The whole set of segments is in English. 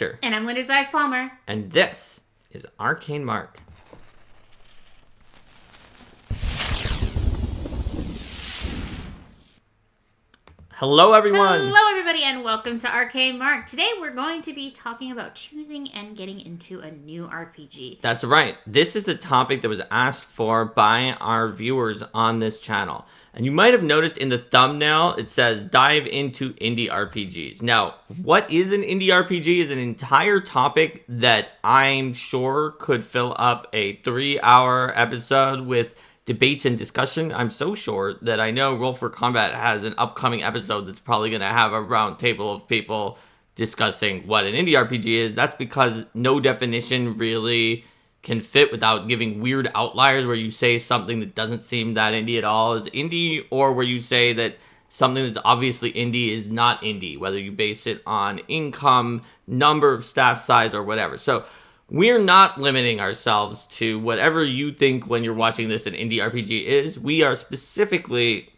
Richter. And I'm Linda Zeiss Palmer. And this is Arcane Mark. Hello, everyone. Hello, everybody, and welcome to Arcane Mark. Today, we're going to be talking about choosing and getting into a new RPG. That's right. This is a topic that was asked for by our viewers on this channel. And you might have noticed in the thumbnail, it says, dive into indie RPGs. Now, what is an indie RPG is an entire topic that I'm sure could fill up a 3-hour episode with debates and discussion. I'm so sure that I know Roll for Combat has an upcoming episode that's probably going to have a round table of people discussing what an indie RPG is. That's because no definition really can fit without giving weird outliers where you say something that doesn't seem that indie at all is indie, or where you say that something that's obviously indie is not indie, whether you base it on income, number of staff size, or whatever. So we're not limiting ourselves to whatever you think when you're watching this an indie RPG is. We are specifically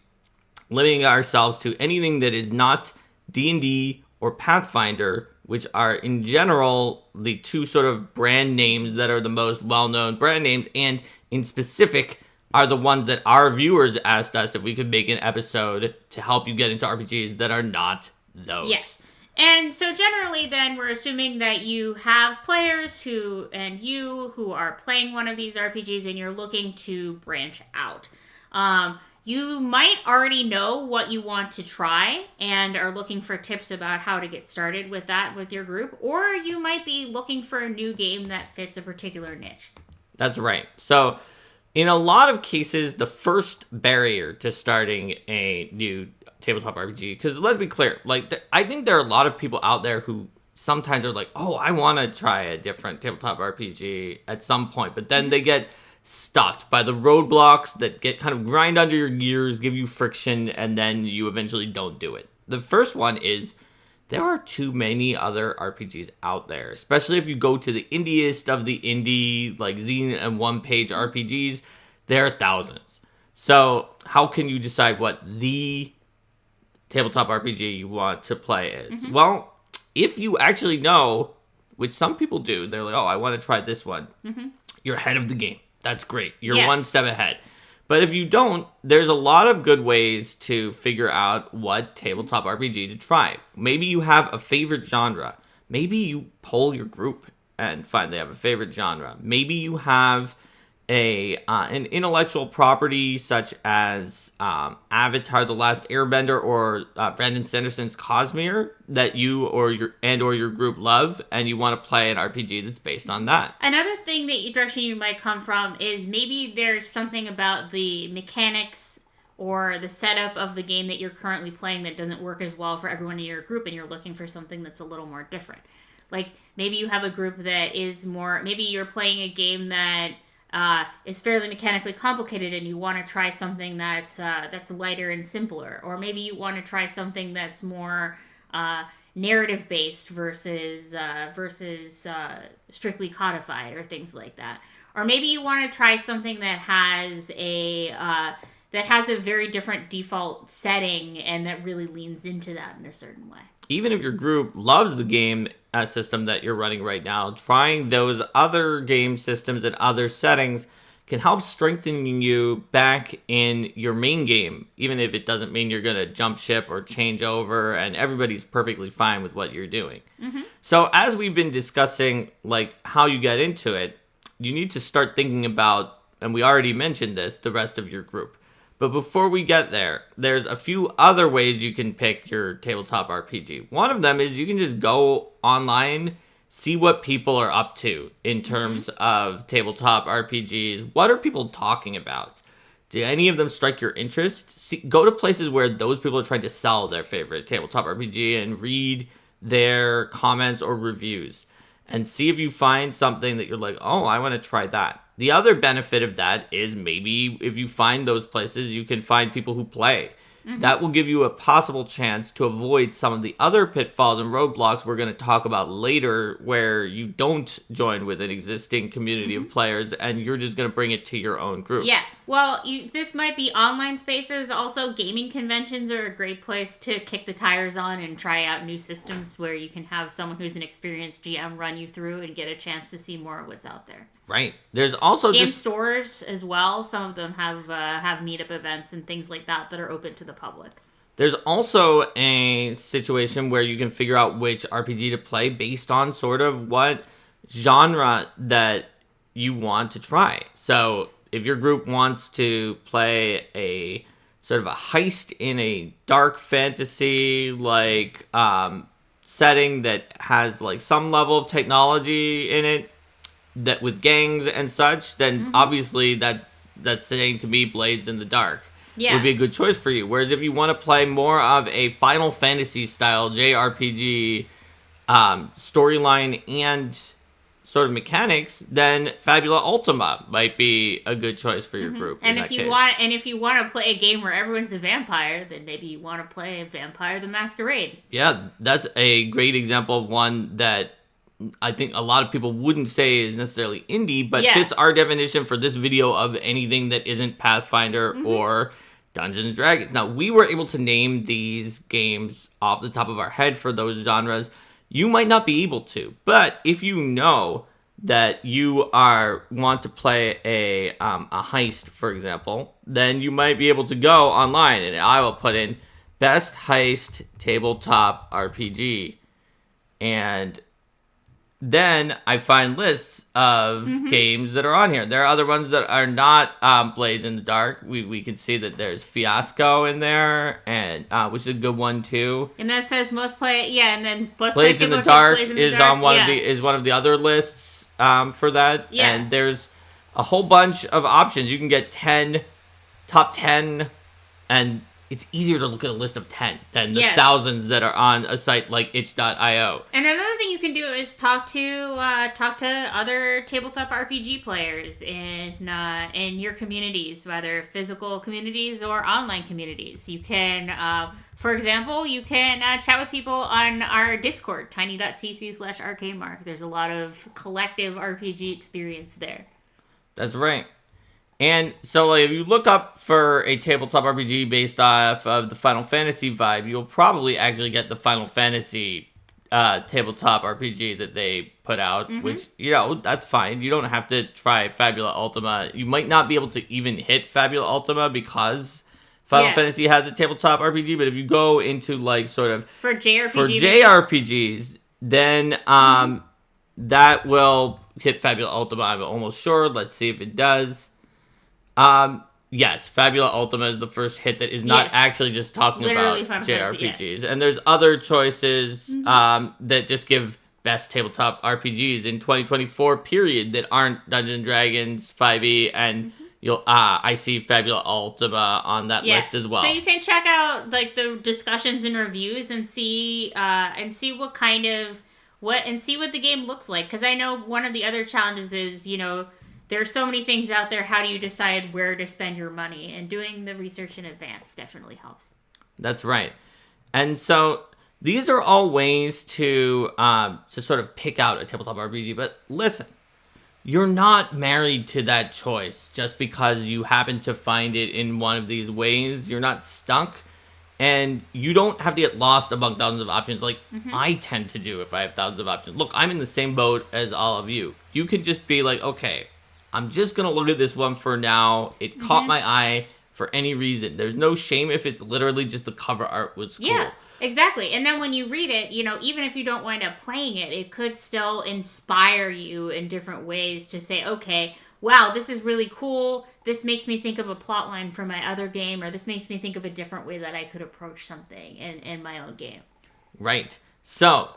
limiting ourselves to anything that is not D&D or Pathfinder, which are in general the two sort of brand names that are the most well-known brand names, and in specific are the ones that our viewers asked us if we could make an episode to help you get into RPGs that are not those. Yes. And so generally then we're assuming that you have players who are playing one of these RPGs and you're looking to branch out. You might already know what you want to try and are looking for tips about how to get started with that with your group, or you might be looking for a new game that fits a particular niche. That's right. So in a lot of cases, the first barrier to starting a new tabletop RPG, because let's be clear, I think there are a lot of people out there who sometimes are like, oh, I want to try a different tabletop RPG at some point, but then they get stopped by the roadblocks that get kind of grind under your gears, give you friction, and then you eventually don't do it. The first one is there are too many other RPGs out there, especially if you go to the indiest of the indie, like zine and one-page RPGs, there are thousands. So how can you decide what the tabletop RPG you want to play is? Mm-hmm. Well, if you actually know, which some people do, they're like, oh, I want to try this one. Mm-hmm. You're ahead of the game. That's great. You're one step ahead. But if you don't, there's a lot of good ways to figure out what tabletop RPG to try. Maybe you have a favorite genre. Maybe you poll your group and find they have a favorite genre. Maybe you have an intellectual property such as Avatar: The Last Airbender or Brandon Sanderson's Cosmere that you or your group love, and you want to play an RPG that's based on that. Another thing direction you might come from is maybe there's something about the mechanics or the setup of the game that you're currently playing that doesn't work as well for everyone in your group, and you're looking for something that's a little more different. Like maybe you have a group that is more, maybe you're playing a game that is fairly mechanically complicated, and you want to try something that's lighter and simpler, or maybe you want to try something that's more narrative based versus strictly codified or things like that, or maybe you want to try something that has a very different default setting and that really leans into that in a certain way. Even if your group loves the game system that you're running right now, trying those other game systems and other settings can help strengthen you back in your main game, even if it doesn't mean you're going to jump ship or change over and everybody's perfectly fine with what you're doing. Mm-hmm. So as we've been discussing how you get into it, you need to start thinking about, and we already mentioned this, the rest of your group. But before we get there, there's a few other ways you can pick your tabletop RPG. One of them is you can just go online, see what people are up to in terms of tabletop RPGs. What are people talking about? Do any of them strike your interest? Go to places where those people are trying to sell their favorite tabletop RPG and read their comments or reviews. And see if you find something that you're like, oh, I want to try that. The other benefit of that is maybe if you find those places, you can find people who play. Mm-hmm. That will give you a possible chance to avoid some of the other pitfalls and roadblocks we're going to talk about later, where you don't join with an existing community of players and you're just going to bring it to your own group. Yeah, Well, this might be online spaces. Also, gaming conventions are a great place to kick the tires on and try out new systems where you can have someone who's an experienced GM run you through and get a chance to see more of what's out there. Right. There's also game stores as well. Some of them have meetup events and things like that are open to the public. There's also a situation where you can figure out which RPG to play based on sort of what genre that you want to try. So if your group wants to play a sort of a heist in a dark fantasy like setting that has like some level of technology in it, that with gangs and such, then obviously that's saying to me Blades in the Dark would be a good choice for you. Whereas if you want to play more of a Final Fantasy style JRPG storyline and sort of mechanics, then Fabula Ultima might be a good choice for your group. And if you want to play a game where everyone's a vampire, then maybe you want to play Vampire the Masquerade. Yeah, that's a great example of one that I think a lot of people wouldn't say is necessarily indie, but fits our definition for this video of anything that isn't Pathfinder or Dungeons and Dragons. Now, we were able to name these games off the top of our head for those genres. You might not be able to, but if you know that you want to play a heist, for example, then you might be able to go online, and I will put in Best Heist Tabletop RPG, and then I find lists of games that are on here. there are other ones that are not Blades in the Dark. We can see that there's Fiasco in there, and which is a good one too. And that says most play, and then Blades in the Dark is on one of the other lists for that. Yeah. And there's a whole bunch of options. You can get top 10, and it's easier to look at a list of 10 than the thousands that are on a site like itch.io. And another thing you can do is talk to other tabletop RPG players in your communities, whether physical communities or online communities. You can, for example, chat with people on our Discord, tiny.cc/arcademark. There's a lot of collective RPG experience there. That's right. And so, like, if you look up for a tabletop RPG based off of the Final Fantasy vibe, you'll probably actually get the Final Fantasy tabletop RPG that they put out, which, that's fine. You don't have to try Fabula Ultima. You might not be able to even hit Fabula Ultima because Final Fantasy has a tabletop RPG, but if you go into, like, sort of... For JRPGs, then that will hit Fabula Ultima, I'm almost sure. Let's see if it does. Yes, Fabula Ultima is the first hit that is not actually just talking literally about Final JRPGs. Fantasy, And there's other choices that just give best tabletop RPGs in 2024 period that aren't Dungeons and Dragons 5e, and I see Fabula Ultima on that list as well. So you can check out like the discussions and reviews and see what the game looks like, because I know one of the other challenges is there's so many things out there. How do you decide where to spend your money? And doing the research in advance definitely helps. That's right. And so these are all ways to sort of pick out a tabletop RPG. But listen, you're not married to that choice just because you happen to find it in one of these ways. You're not stuck. And you don't have to get lost among thousands of options like I tend to do if I have thousands of options. Look, I'm in the same boat as all of you. You could just be like, okay, I'm just going to look at this one for now. It caught my eye for any reason. There's no shame if it's literally just the cover art was cool. Yeah, exactly. And then when you read it, even if you don't wind up playing it, it could still inspire you in different ways to say, okay, wow, this is really cool. This makes me think of a plot line from my other game, or this makes me think of a different way that I could approach something in my own game. Right. So,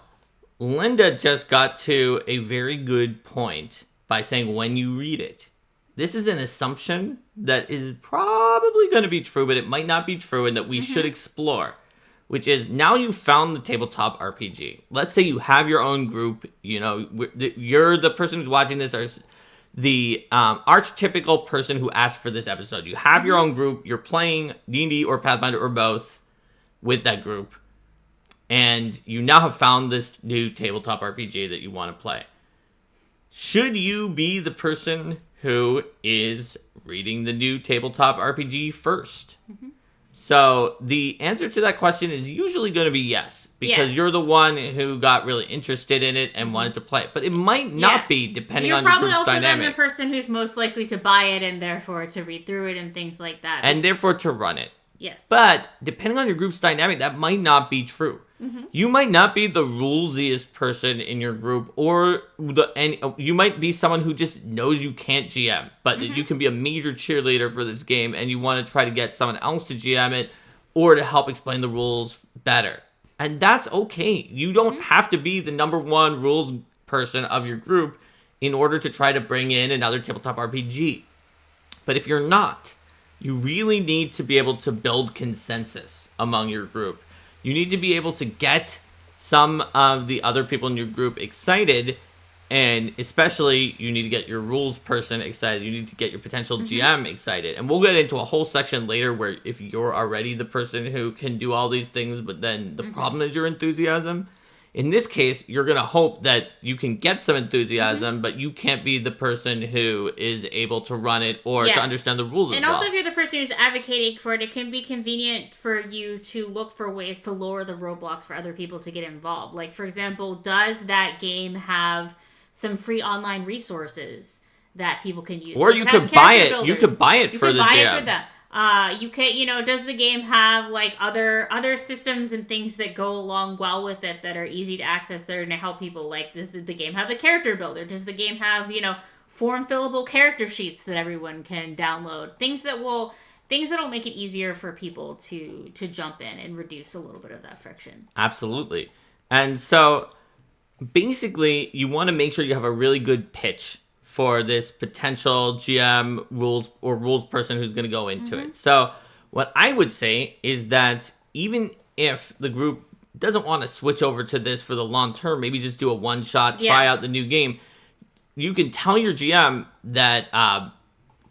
Linda just got to a very good point by saying when you read it. This is an assumption that is probably going to be true, but it might not be true, and that we should explore. Which is, now you've found the tabletop RPG. Let's say you have your own group. You're the person who's watching this, or the archetypical person who asked for this episode. You have your own group. You're playing D&D or Pathfinder or both with that group. And you now have found this new tabletop RPG that you want to play. should you be the person who is reading the new tabletop RPG first? So the answer to that question is usually going to be yes, because you're the one who got really interested in it and wanted to play it. But it might not be, depending on your group's dynamic. You're probably also then the person who's most likely to buy it and therefore to read through it and things like that. And therefore to run it. Yes. But depending on your group's dynamic, that might not be true. You might not be the rulesiest person in your group, or you might be someone who just knows you can't GM, but you can be a major cheerleader for this game, and you want to try to get someone else to GM it, or to help explain the rules better. And that's okay. You don't have to be the number one rules person of your group in order to try to bring in another tabletop RPG. But if you're not, you really need to be able to build consensus among your group. You need to be able to get some of the other people in your group excited, and especially you need to get your rules person excited. You need to get your potential GM excited. And we'll get into a whole section later where if you're already the person who can do all these things, but then the problem is your enthusiasm. In this case, you're going to hope that you can get some enthusiasm, but you can't be the person who is able to run it or to understand the rules as well. And also, if you're the person who's advocating for it, it can be convenient for you to look for ways to lower the roadblocks for other people to get involved. Like, for example, does that game have some free online resources that people can use? Or you could buy it. You could buy it for the GM. You could buy it for them. You can, does the game have like other systems and things that go along well with it that are easy to access that are going to help people? Like, does the game have a character builder? Does the game have, form fillable character sheets that everyone can download? Things that'll make it easier for people to jump in and reduce a little bit of that friction. Absolutely. And so basically you want to make sure you have a really good pitch for this potential GM rules person who's going to go into it. So what I would say is that even if the group doesn't want to switch over to this for the long term, maybe just do a one-shot, try out the new game, you can tell your GM that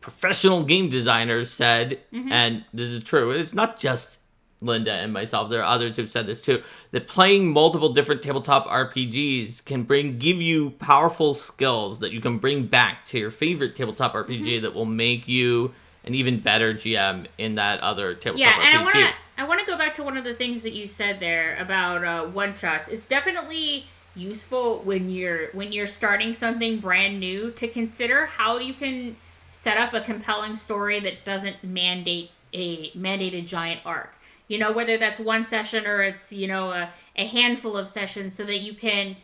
professional game designers said, and this is true, it's not just Linda and myself, there are others who've said this too, that playing multiple different tabletop RPGs can give you powerful skills that you can bring back to your favorite tabletop RPG that will make you an even better GM in that other tabletop RPG. And I want to go back to one of the things that you said there about one-shots. It's definitely useful when you're starting something brand new to consider how you can set up a compelling story that doesn't mandate a giant arc. Whether that's one session or it's, a handful of sessions so that you can,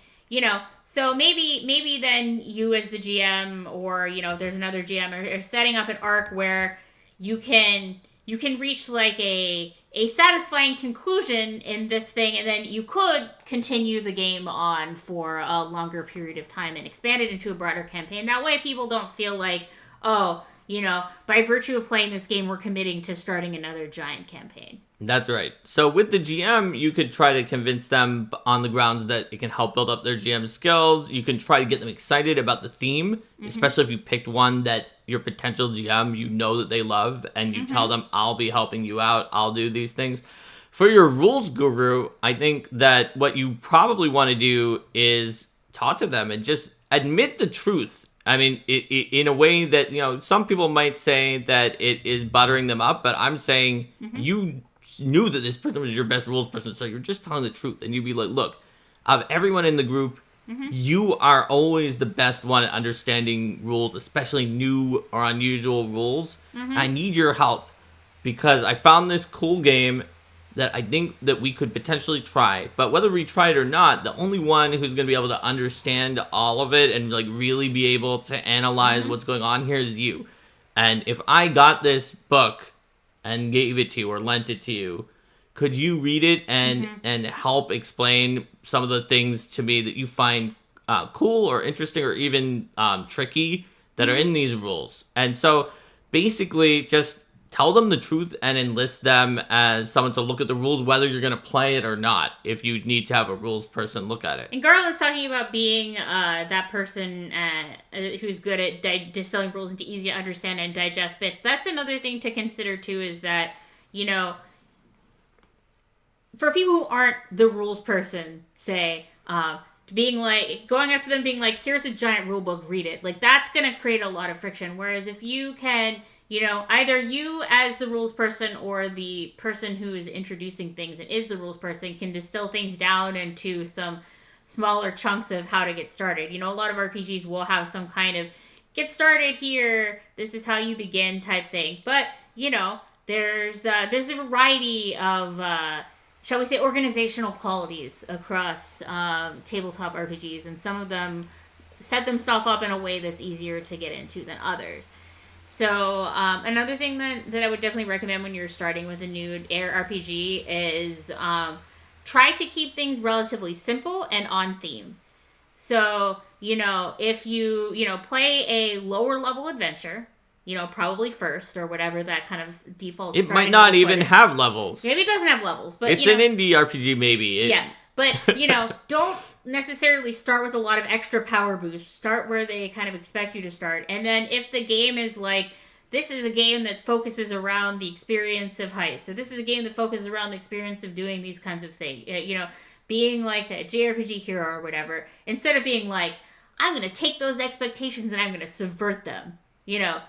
so maybe then you as the GM or, there's another GM are setting up an arc where you can reach like a satisfying conclusion in this thing, and then you could continue the game on for a longer period of time and expand it into a broader campaign. That way people don't feel like, by virtue of playing this game, we're committing to starting another giant campaign. That's right. So with the GM, you could try to convince them on the grounds that it can help build up their GM skills. You can try to get them excited about the theme, especially if you picked one that your potential GM, that they love, and you tell them, I'll be helping you out, I'll do these things. For your rules guru, I think that what you probably want to do is talk to them and just admit the truth. I mean, in a way that, some people might say that it is buttering them up, but I'm saying you knew that this person was your best rules person, so you're just telling the truth. And you'd be like, look, of everyone in the group, you are always the best one at understanding rules, especially new or unusual rules. I need your help because I found this cool game that I think that we could potentially try. But whether we try it or not, the only one who's going to be able to understand all of it and like really be able to analyze what's going on here is you. And if I got this book and gave it to you or lent it to you, could you read it and help explain some of the things to me that you find cool or interesting or even tricky that are in these rules? And so basically just tell them the truth and enlist them as someone to look at the rules, whether you're going to play it or not, if you need to have a rules person look at it. And Garland's talking about being that person who's good at distilling rules into easy to understand and digest bits. That's another thing to consider, too, is that, for people who aren't the rules person, say, being like, going up to them being like, here's a giant rule book, read it. Like, that's going to create a lot of friction. Whereas if you can, you know, either you as the rules person or the person who is introducing things and is the rules person can distill things down into some smaller chunks of how to get started. You know, a lot of RPGs will have some kind of get started here, this is how you begin type thing. But, you know, there's a variety of, shall we say, organizational qualities across tabletop RPGs, and some of them set themselves up in a way that's easier to get into than others. So another thing that I would definitely recommend when you're starting with a new RPG is try to keep things relatively simple and on theme. So, you know, if you play a lower level adventure, you know, probably first or whatever that kind of default. It might not even have levels. Maybe it doesn't have levels, but it's an indie RPG, maybe. Yeah, but you know, don't necessarily start with a lot of extra power boosts. Start where they kind of expect you to start, and then if the game is like, this is a game that focuses around the experience of heist, so this is a game that focuses around the experience of doing these kinds of things, you know, being like a JRPG hero or whatever, instead of being like, I'm going to take those expectations and I'm going to subvert them. You know,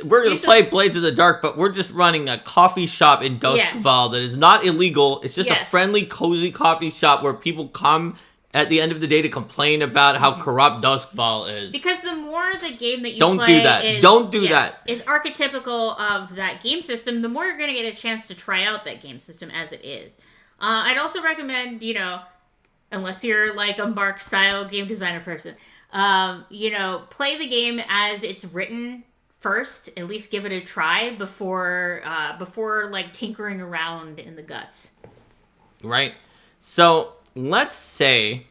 we're going to play Blades of the Dark, but we're just running a coffee shop in Duskfall that is not illegal. It's just a friendly, cozy coffee shop where people come at the end of the day to complain about how corrupt Duskfall is. Because the more the game that you Don't play do that. Don't do that. is archetypical of that game system, the more you're going to get a chance to try out that game system as it is. I'd also recommend, you know, unless you're like a Mark-style game designer person, you know, play the game as it's written first. At least give it a try before like tinkering around in the guts. Right. So let's say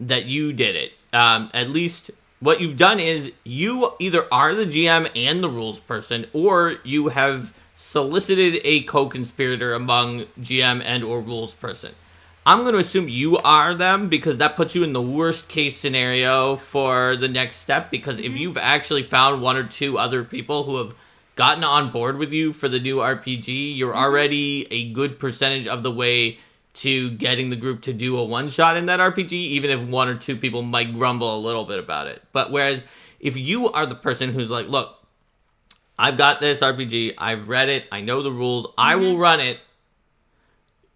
that you did it. At least what you've done is you either are the GM and the rules person, or you have solicited a co-conspirator among GM and or rules person. I'm going to assume you are them because that puts you in the worst case scenario for the next step, because if you've actually found one or two other people who have gotten on board with you for the new RPG, you're already a good percentage of the way to getting the group to do a one-shot in that RPG, even if one or two people might grumble a little bit about it. But whereas if you are the person who's like, look, I've got this RPG, I've read it, I know the rules, I will run it.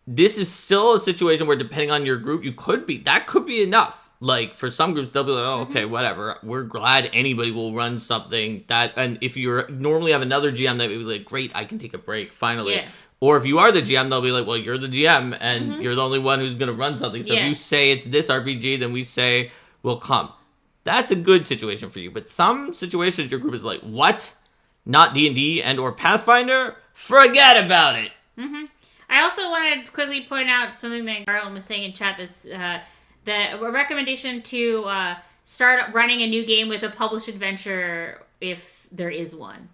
This is still a situation where, depending on your group, that could be enough. Like, for some groups, they'll be like, oh, okay, whatever. We're glad anybody will run something that, and if you normally have another GM, that would be like, great, I can take a break, finally. Yeah. Or if you are the GM, they'll be like, well, you're the GM, and you're the only one who's going to run something. So if you say it's this RPG, then we say we'll come. That's a good situation for you. But some situations, your group is like, what? Not D&D and or Pathfinder? Forget about it. I also want to quickly point out something that Garland was saying in chat. That's a recommendation to start running a new game with a published adventure if there is one.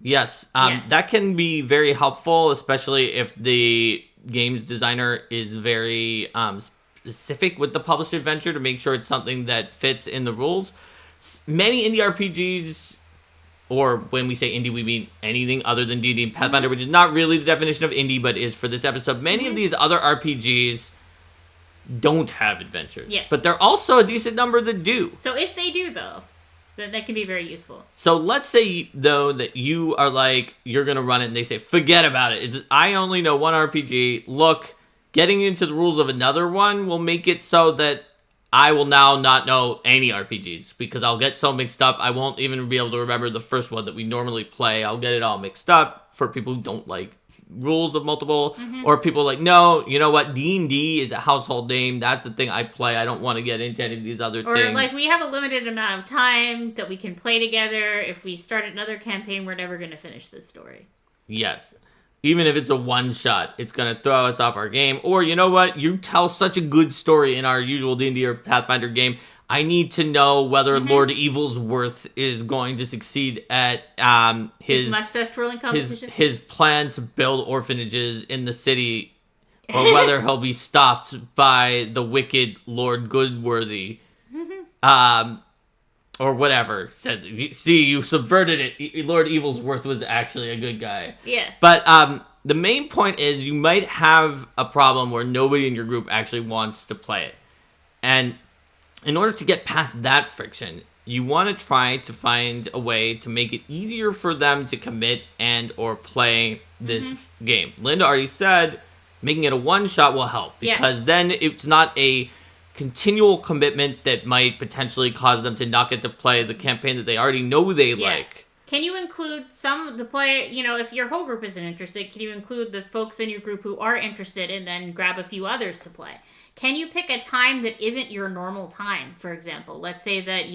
Yes, that can be very helpful, especially if the games designer is very specific with the published adventure to make sure it's something that fits in the rules. Many indie RPGs, or when we say indie, we mean anything other than D&D and Pathfinder, which is not really the definition of indie, but is for this episode. Many of these other RPGs don't have adventures. Yes. But there are also a decent number that do. So if they do, though, then that can be very useful. So let's say, though, that you are like, you're going to run it, and they say, forget about it. I only know one RPG. Look, getting into the rules of another one will make it so that I will now not know any RPGs, because I'll get so mixed up, I won't even be able to remember the first one that we normally play. I'll get it all mixed up for people who don't like rules of multiple, or people like, no, you know what, D&D is a household name, that's the thing I play, I don't want to get into any of these other things. Or like, we have a limited amount of time that we can play together. If we start another campaign, we're never going to finish this story. Yes. Even if it's a one-shot, it's going to throw us off our game. Or, you know what? You tell such a good story in our usual D&D or Pathfinder game. I need to know whether Lord Evilsworth is going to succeed at his mustache twirling competition. His plan to build orphanages in the city, or whether he'll be stopped by the wicked Lord Goodworthy. Or whatever. Said, see, you subverted it. Lord Evilsworth was actually a good guy. Yes. But the main point is you might have a problem where nobody in your group actually wants to play it. And in order to get past that friction, you want to try to find a way to make it easier for them to commit and or play this game. Linda already said making it a one-shot will help, because then it's not a continual commitment that might potentially cause them to not get to play the campaign that they already know they like. Can you include some of the player, if your whole group isn't interested, can you include the folks in your group who are interested and then grab a few others to play? Can you pick a time that isn't your normal time, for example? Let's say that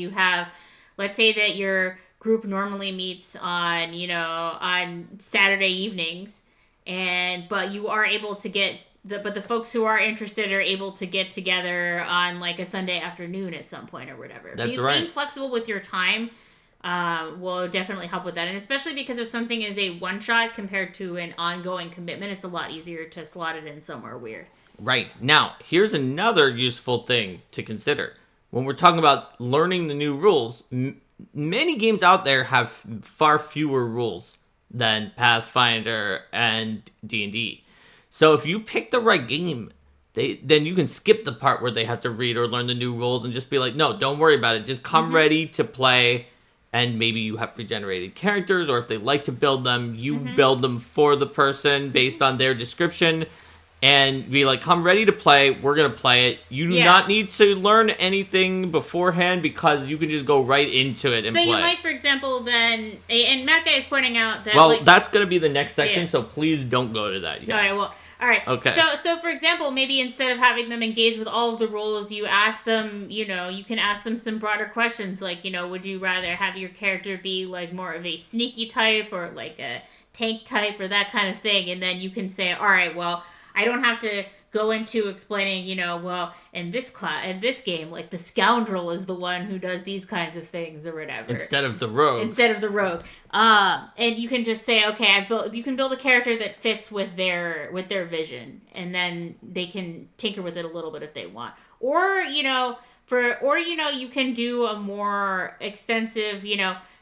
your group normally meets on, on Saturday evenings, but you are able to but the folks who are interested are able to get together on like a Sunday afternoon at some point or whatever. That's right. Being flexible with your time will definitely help with that. And especially because if something is a one-shot compared to an ongoing commitment, it's a lot easier to slot it in somewhere weird. Right. Now, here's another useful thing to consider. When we're talking about learning the new rules, many games out there have far fewer rules than Pathfinder and D&D. So if you pick the right game, then you can skip the part where they have to read or learn the new rules and just be like, no, don't worry about it. Just come ready to play. And maybe you have regenerated characters, or if they like to build them, you build them for the person based on their description. And be like, come ready to play. We're going to play it. You do not need to learn anything beforehand, because you can just go right into it and play. So you might, for example, then... And Matt Guy is pointing out that... Well, that's going to be the next section, so please don't go to that yet. All right. Okay. So for example, maybe instead of having them engage with all of the roles, you ask them, you can ask them some broader questions, like, would you rather have your character be like more of a sneaky type or like a tank type or that kind of thing? And then you can say, all right, well, I don't have to go into explaining, in this game, like the scoundrel is the one who does these kinds of things or whatever. Instead of the rogue. And you can just say, okay, you can build a character that fits with their vision, and then they can tinker with it a little bit if they want. Or, you can do a more extensive,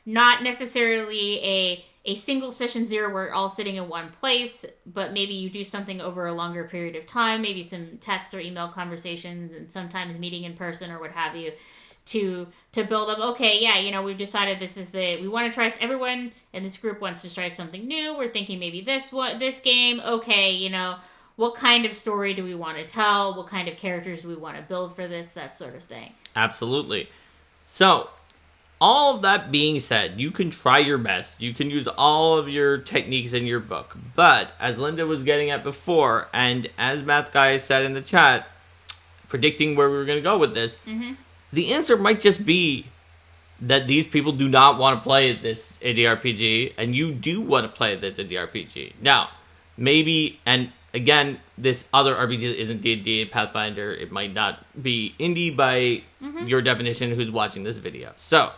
not necessarily a single session 0 where we're all sitting in one place, but maybe you do something over a longer period of time, maybe some text or email conversations and sometimes meeting in person or what have you, to build up, okay, we've decided we want to try, everyone in this group wants to try something new. We're thinking maybe this game, okay, what kind of story do we want to tell? What kind of characters do we want to build for this? That sort of thing. Absolutely. So, all of that being said, you can try your best. You can use all of your techniques in your book. But, as Linda was getting at before, and as Math Guy said in the chat, predicting where we were going to go with this, the answer might just be that these people do not want to play this indie RPG, and you do want to play this indie RPG. Now, maybe, and again, this other RPG isn't D&D and Pathfinder. It might not be indie by your definition who's watching this video. So,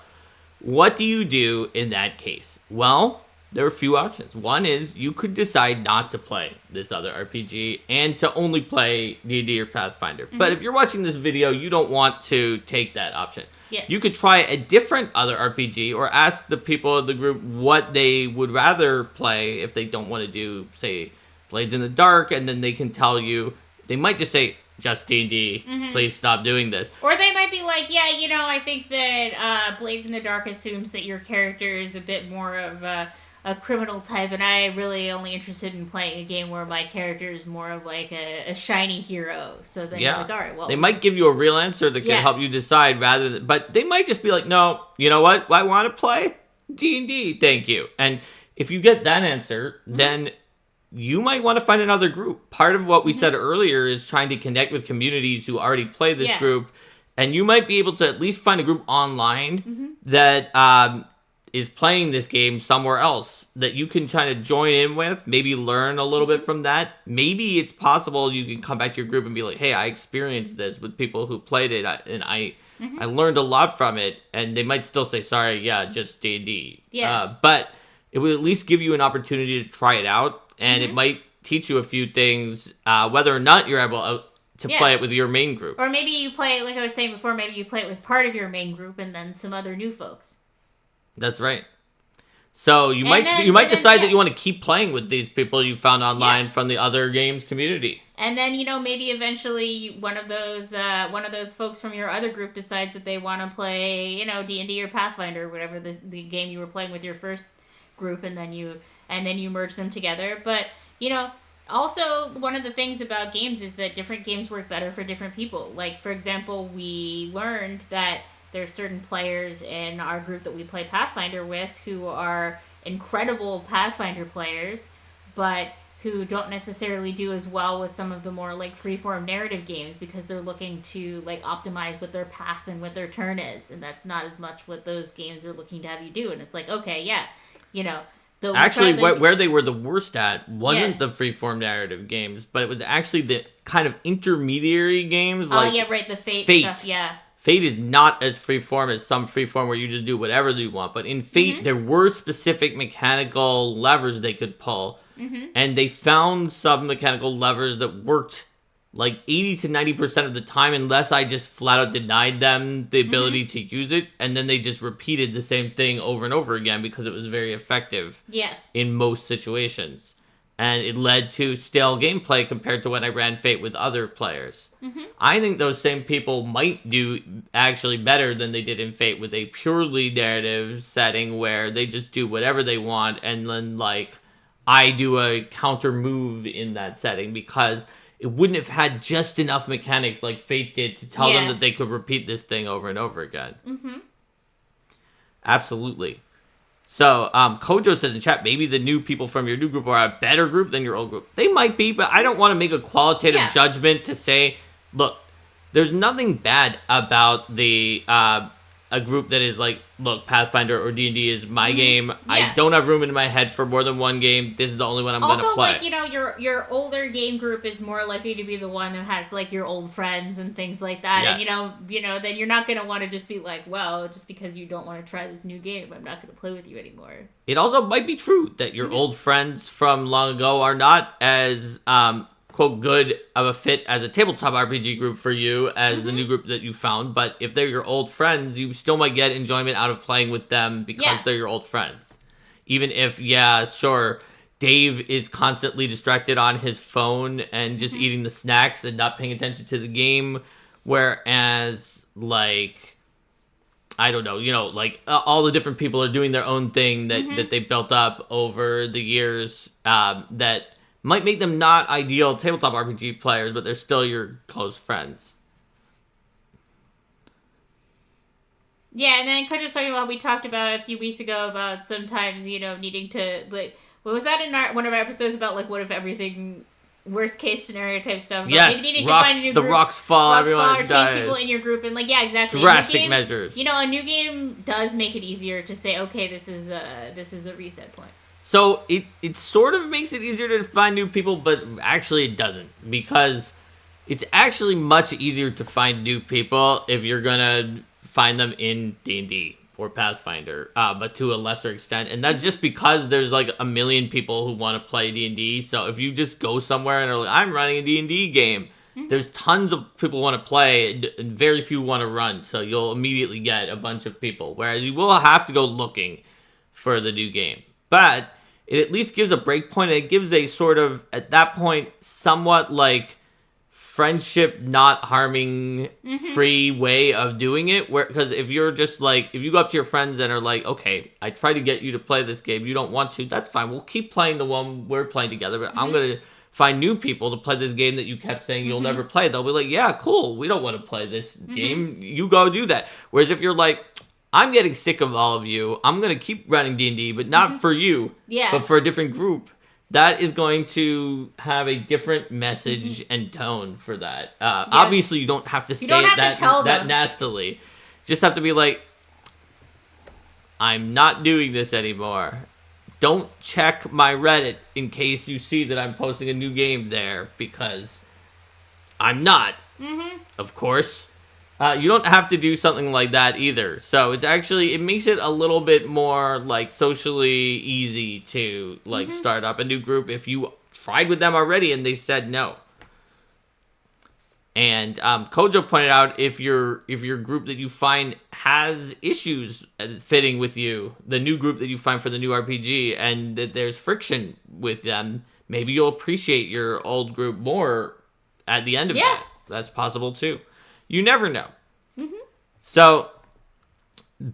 what do you do in that case? Well, there are a few options. One is you could decide not to play this other RPG and to only play D&D or Pathfinder. But if you're watching this video, you don't want to take that option. Yes. You could try a different other RPG or ask the people in the group what they would rather play if they don't want to do, say, Blades in the Dark, and then they can tell you, they might just say, just D&D, please stop doing this. Or they might be like, I think that Blades in the Dark assumes that your character is a bit more of a criminal type, and I'm really only interested in playing a game where my character is more of like a shiny hero. So then you're like, all right, well. They might give you a real answer that can help you decide but they might just be like, no, you know what? I want to play D&D, thank you. And if you get that answer, then you might want to find another group. Part of what we said earlier is trying to connect with communities who already play this group. And you might be able to at least find a group online that is playing this game somewhere else that you can kind of join in with, maybe learn a little bit from that. Maybe it's possible you can come back to your group and be like, hey, I experienced this with people who played it, and I learned a lot from it. And they might still say, sorry, just D&D. But it would at least give you an opportunity to try it out. And it might teach you a few things, whether or not you're able to play it with your main group. Or maybe you play, like I was saying before, maybe you play it with part of your main group and then some other new folks. That's right. So you might decide that yeah. you want to keep playing with these people you found online from the other games community. And then, maybe eventually one of those folks from your other group decides that they want to play, D&D or Pathfinder, or whatever the game you were playing with your first group, and then you merge them together. But, also one of the things about games is that different games work better for different people. Like, for example, we learned that there are certain players in our group that we play Pathfinder with who are incredible Pathfinder players, but who don't necessarily do as well with some of the more like freeform narrative games because they're looking to like optimize what their path and what their turn is, and that's not as much what those games are looking to have you do. And it's like, okay, yeah, actually, where they were the worst at wasn't the freeform narrative games, but it was actually the kind of intermediary games. Like the Fate stuff, yeah. Fate is not as freeform as some freeform where you just do whatever you want. But in Fate, there were specific mechanical levers they could pull. And they found some mechanical levers that worked like 80 to 90% of the time, unless I just flat out denied them the ability to use it. And then they just repeated the same thing over and over again because it was very effective in most situations. And it led to stale gameplay compared to when I ran Fate with other players. I think those same people might do actually better than they did in Fate with a purely narrative setting where they just do whatever they want, and then like I do a counter move in that setting because it wouldn't have had just enough mechanics like Fate did to tell them that they could repeat this thing over and over again. Absolutely. So, Kojo says in chat, maybe the new people from your new group are a better group than your old group. They might be, but I don't want to make a qualitative judgment to say, look, there's nothing bad about the a group that is like, look, Pathfinder or D&D is my game. Yeah. I don't have room in my head for more than one game. This is the only one I'm going to play. Also, like, your older game group is more likely to be the one that has, like, your old friends and things like that. Yes. And, then you're not going to want to just be like, well, just because you don't want to try this new game, I'm not going to play with you anymore. It also might be true that your old friends from long ago are not as, quote, good of a fit as a tabletop RPG group for you as the new group that you found. But if they're your old friends, you still might get enjoyment out of playing with them because they're your old friends. Even if, sure, Dave is constantly distracted on his phone and just eating the snacks and not paying attention to the game. Whereas, like, I don't know, like all the different people are doing their own thing that they built up over the years that might make them not ideal tabletop RPG players, but they're still your close friends. Yeah, and then Coach was talking about, we talked about a few weeks ago about sometimes, needing to, like, what was that in one of our episodes about, like, what if everything, worst case scenario type stuff? Yes, maybe needing to find a new group, rocks fall, everyone or dies. change people in your group, and, like, yeah, exactly. Drastic measures. A new game does make it easier to say, okay, this is a reset point. So it sort of makes it easier to find new people, but actually it doesn't, because it's actually much easier to find new people if you're gonna find them in D&D or Pathfinder, but to a lesser extent, and that's just because there's like a million people who want to play D&D. So if you just go somewhere and are like, I'm running a D&D game, there's tons of people who want to play and very few want to run, so you'll immediately get a bunch of people, whereas you will have to go looking for the new game. But it at least gives a break point, and it gives a sort of, at that point, somewhat like friendship not harming free way of doing it. Because if you're just like, if you go up to your friends and are like, okay, I tried to get you to play this game, you don't want to, that's fine. We'll keep playing the one we're playing together, but I'm going to find new people to play this game that you kept saying you'll never play. They'll be like, yeah, cool, we don't want to play this game. You go do that. Whereas if you're like, I'm getting sick of all of you, I'm going to keep running D&D, but not for you, but for a different group. That is going to have a different message and tone for that. Obviously, you don't have to say it that nastily. Just have to be like, I'm not doing this anymore. Don't check my Reddit in case you see that I'm posting a new game there, because I'm not, of course. You don't have to do something like that either. So it's actually, it makes it a little bit more like socially easy to like start up a new group if you tried with them already and they said no. And Kojo pointed out if your group that you find has issues fitting with you, the new group that you find for the new RPG, and that there's friction with them, maybe you'll appreciate your old group more at the end of that. That's possible too. You never know. So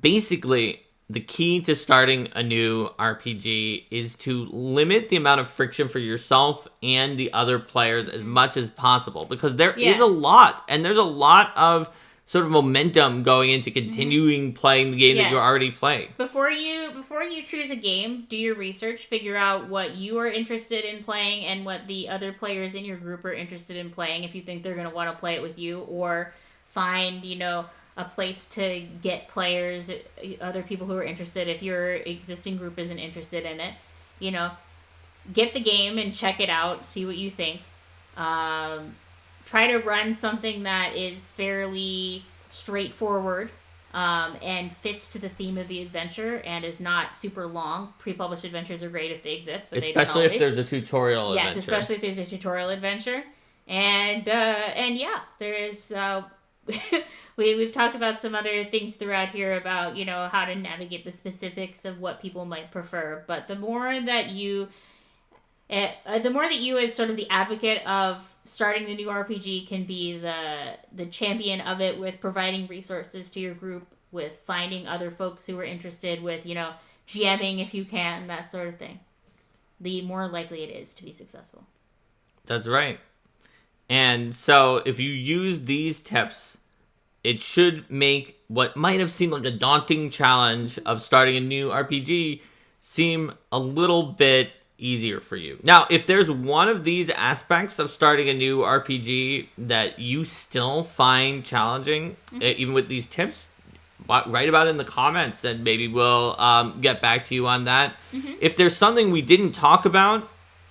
basically, the key to starting a new RPG is to limit the amount of friction for yourself and the other players as much as possible, because there is a lot, and there's a lot of sort of momentum going into continuing playing the game that you're already playing. Before you choose a game, do your research, figure out what you are interested in playing and what the other players in your group are interested in playing, if you think they're going to want to play it with you, or find, a place to get players, other people who are interested. If your existing group isn't interested in it, get the game and check it out, see what you think. Try to run something that is fairly straightforward and fits to the theme of the adventure and is not super long. Pre-published adventures are great if they exist, but especially if there's a tutorial adventure. Yes, especially if there's a tutorial adventure. And yeah, there's... We've talked about some other things throughout here about, how to navigate the specifics of what people might prefer. But the more that you as sort of the advocate of starting the new RPG can be the champion of it, with providing resources to your group, with finding other folks who are interested, with, GMing if you can, that sort of thing, the more likely it is to be successful. That's right. And so if you use these tips, it should make what might have seemed like a daunting challenge of starting a new RPG seem a little bit easier for you. Now, if there's one of these aspects of starting a new RPG that you still find challenging, even with these tips, write about it in the comments, and maybe we'll get back to you on that. If there's something we didn't talk about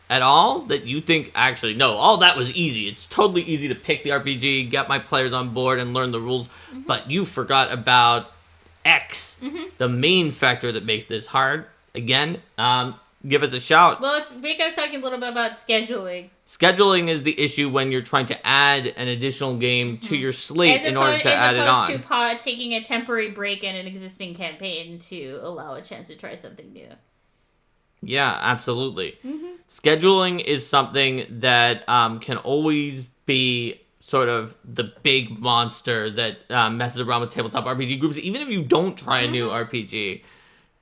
at all that you think, actually, no, all that was easy. It's totally easy to pick the RPG, get my players on board, and learn the rules. But you forgot about X, the main factor that makes this hard. Again, give us a shout. Well, Rico's talking a little bit about scheduling. Scheduling is the issue when you're trying to add an additional game to your slate in order to add it on. As opposed to taking a temporary break in an existing campaign to allow a chance to try something new. Yeah, absolutely. Scheduling is something that can always be sort of the big monster that messes around with tabletop RPG groups. Even if you don't try a new RPG,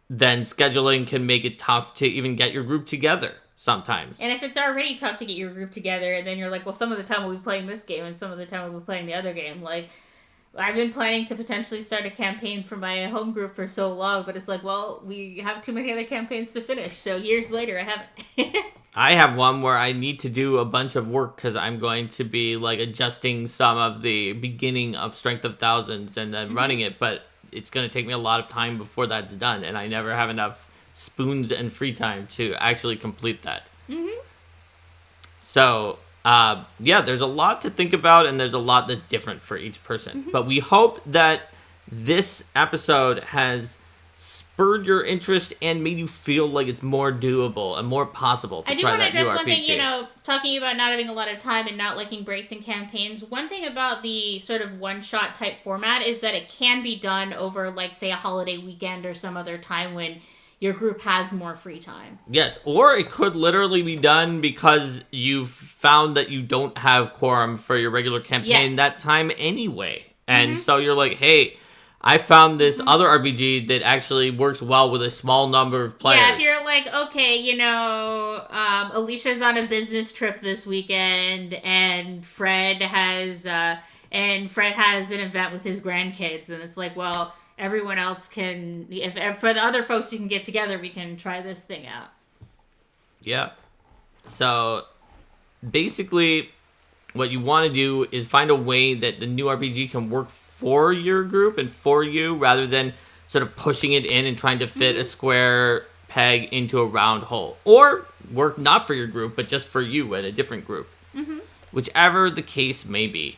then scheduling can make it tough to even get your group together sometimes. And if it's already tough to get your group together, then you're like, well, some of the time we'll be playing this game and some of the time we'll be playing the other game. Like, I've been planning to potentially start a campaign for my home group for so long, but it's like, well, we have too many other campaigns to finish. So years later, I haven't. I have one where I need to do a bunch of work because I'm going to be like adjusting some of the beginning of Strength of Thousands and then running it, but it's going to take me a lot of time before that's done, and I never have enough spoons and free time to actually complete that. So, yeah, there's a lot to think about, and there's a lot that's different for each person. But we hope that this episode has spurred your interest and made you feel like it's more doable and more possible to try that new RPG. I do want to address one thing, talking about not having a lot of time and not liking breaks in campaigns. One thing about the sort of one-shot type format is that it can be done over, like, say, a holiday weekend or some other time when your group has more free time. Yes, or it could literally be done because you've found that you don't have quorum for your regular campaign that time anyway. And so you're like, hey, I found this other RPG that actually works well with a small number of players. Yeah, if you're like, okay, Alicia's on a business trip this weekend, and Fred has an event with his grandkids, and it's like, well, everyone else can, if for the other folks who can get together, we can try this thing out. Yeah. So basically, what you want to do is find a way that the new RPG can work for your group and for you, rather than sort of pushing it in and trying to fit a square peg into a round hole. Or work not for your group, but just for you and a different group. Whichever the case may be.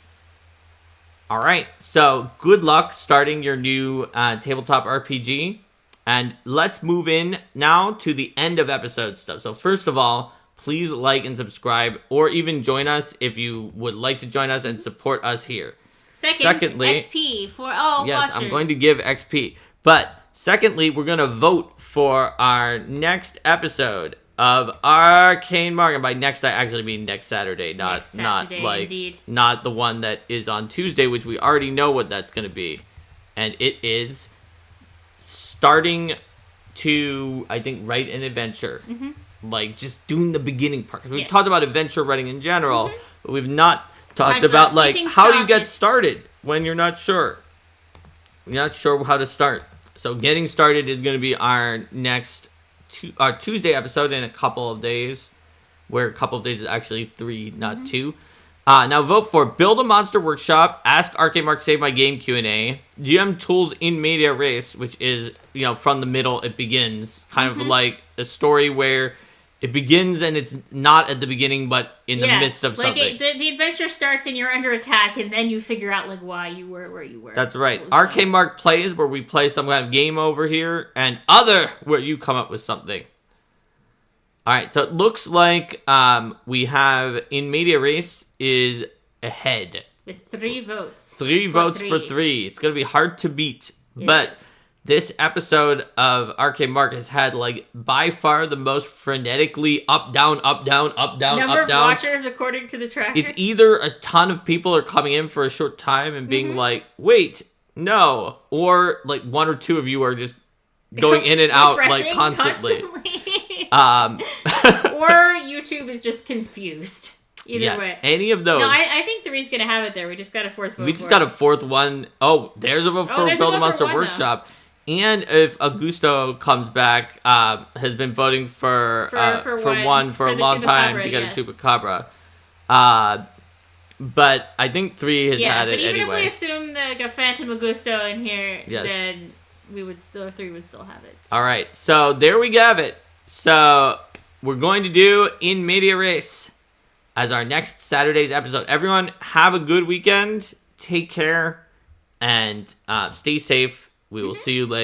All right, so good luck starting your new tabletop RPG. And let's move in now to the end of episode stuff. So first of all, please like and subscribe, or even join us if you would like to join us and support us here. Secondly, XP for all yes, watchers. I'm going to give XP. But secondly, we're going to vote for our next episode of Arcane Mark. And by next, I actually mean next Saturday, not the one that is on Tuesday, which we already know what that's going to be. And it is starting to, I think, write an adventure. Like, just doing the beginning part. Because we've talked about adventure writing in general, but we've not talked about, like, how do you get started when you're not sure? You're not sure how to start. So getting started is going to be our next Tuesday episode in a couple of days, where a couple of days is actually 3, not 2. Now vote for Build a Monster Workshop, Ask Arcade Mark Save My Game Q&A, GM Tools in Media Race, which is, from the middle it begins. Kind of like a story where it begins and it's not at the beginning, but in the midst of something. The adventure starts and you're under attack, and then you figure out why you were where you were. That's right. Arcade Mark Plays, where we play some kind of game over here, and Other, where you come up with something. All right, so it looks like we have In Media Race is ahead. With 3 votes. 3 votes for 3. It's going to be hard to beat. But this episode of Arcade Mark has had, by far the most frenetically up, down, up, down, up, down, Number up, down. of watchers according to the tracker. It's either a ton of people are coming in for a short time and being like, wait, no. Or, 1 or 2 of you are just going in and out, constantly. Or YouTube is just confused. Either way. Any of those. No, I think 3's going to have it there. We just got a 4th vote. We just got a 4th one. Oh, there's a vote for Build a Monster Workshop. Though. And if Augusto comes back, has been voting for one for a long time to get a Chupacabra. But I think 3 has had it anyway. But even if we assume a Phantom Augusto in here, then 3 would still have it. All right, so there we have it. So we're going to do In Media Race as our next Saturday's episode. Everyone, have a good weekend. Take care and stay safe. We will see you later.